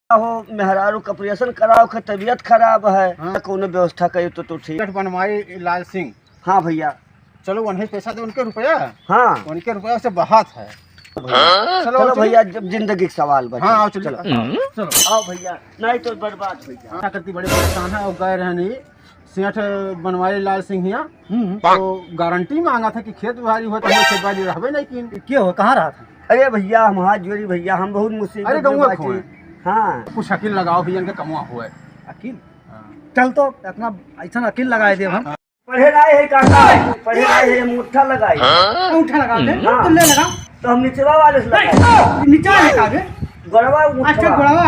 हो मेहरारू का ऑपरेशन कराओ के तबीयत खराब है। हाँ। कोनो व्यवस्था करी तो ठीक। बनवाई लाल सिंह। हाँ भैया चलो उन्हें पैसा दे, उनके रुपया। हाँ उनके रुपया से बात है। चलो भैया, जब जिंदगी का सवाल बचा। हाँ चलो चलो आओ भैया, नहीं तो बर्बाद हो जाए। क्या करती, बड़े परेशान है और गए रहनी सेठ बनवाई लाल सिंह यहाँ तो गारंटी मांगा था कि खेत बाड़ी हो तो खेत बाड़ी रहबे नहीं की। क्या हो, कहाँ रहा था? अरे भैया हम हाथ जोड़ी भैया, हम बहुत मुसीबत अरे में गौवा बाटी। खोए। हाँ कुछ अकील लगाओ भैया, इनके कमुआ हुआ है। अकील? चल तो अपना ऐसा अकील लगाए दे हम। पढ़े रहे है काका, पढ़े रहे है मुठ्ठा लगाई। अंगूठा लगा दे। हाँ। तो ले लगा। तो हम निचवा वाले से लगाए। नीचा लगा दे। गड़वा अच्छा मुठ्ठा। गोड़वा।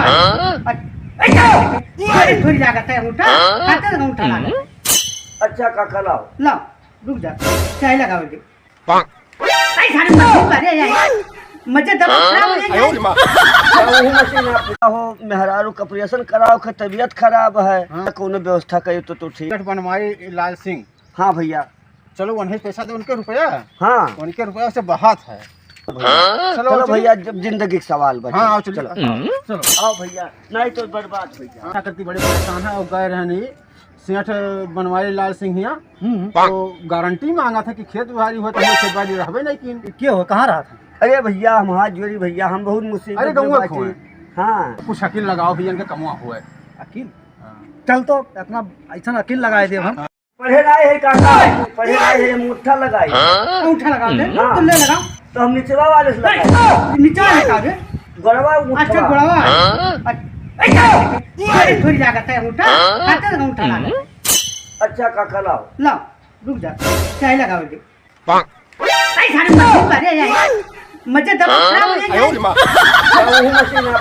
थोड़ी लागत है अंगूठा। खाते लगा अंगूठा लगा। अच्छा काका लाओ। लाओ रुक जा, चाय लगाओ दे। आई सारे मशीन भरे जाए। मजे दबा खराब हो जाए। वो मशीन आप हो मेहरारू का ऑपरेशन कराओ के तबीयत खराब है। कोनो व्यवस्था करी तो ठीक। सेठ बनवाई लाल सिंह। हाँ भैया। चलो उन्हें पैसा दे, उनके रुपया। हाँ उनके रुपया से बात है। चलो भैया, जब जिंदगी का सवाल बचा। हाँ चलो चलो आओ भैया, नहीं तो बर्बाद हो जाए। क्या करती, बड़े परेशान है और गए रहनी सेठ बनवाई लाल सिंह यहाँ तो गारंटी मांगा था कि खेत बाड़ी हो तो खेत बाड़ी रहबे नहीं की। क्या हो, कहाँ रहा था? अरे भैया हम हाथ जोड़ी भैया, हम बहुत मुसीबत अरे में गौवा बाटी। खोए। हाँ कुछ अकील लगाओ भैया, इनके कमुआ हुआ है। अकील? चल तो अपना ऐसा अकील लगाए दे हम। पढ़े रहे है काका, पढ़े रहे है मुठ्ठा लगाई। अंगूठा लगा दे। हाँ। तो ले लगा। तो हम निचवा वाले से लगाए। नीचा लगा दे। गड़वा अच्छा मुठ्ठा। गोड़वा। थोड़ी लागत है अंगूठा। खाते लगा अंगूठा लगा। अच्छा काका लाओ। लाओ रुक जा, चाय लगाओ दे। आई सारे मशीन भरे जाए। मजे दबा खराब हो जाए। वो मशीन आप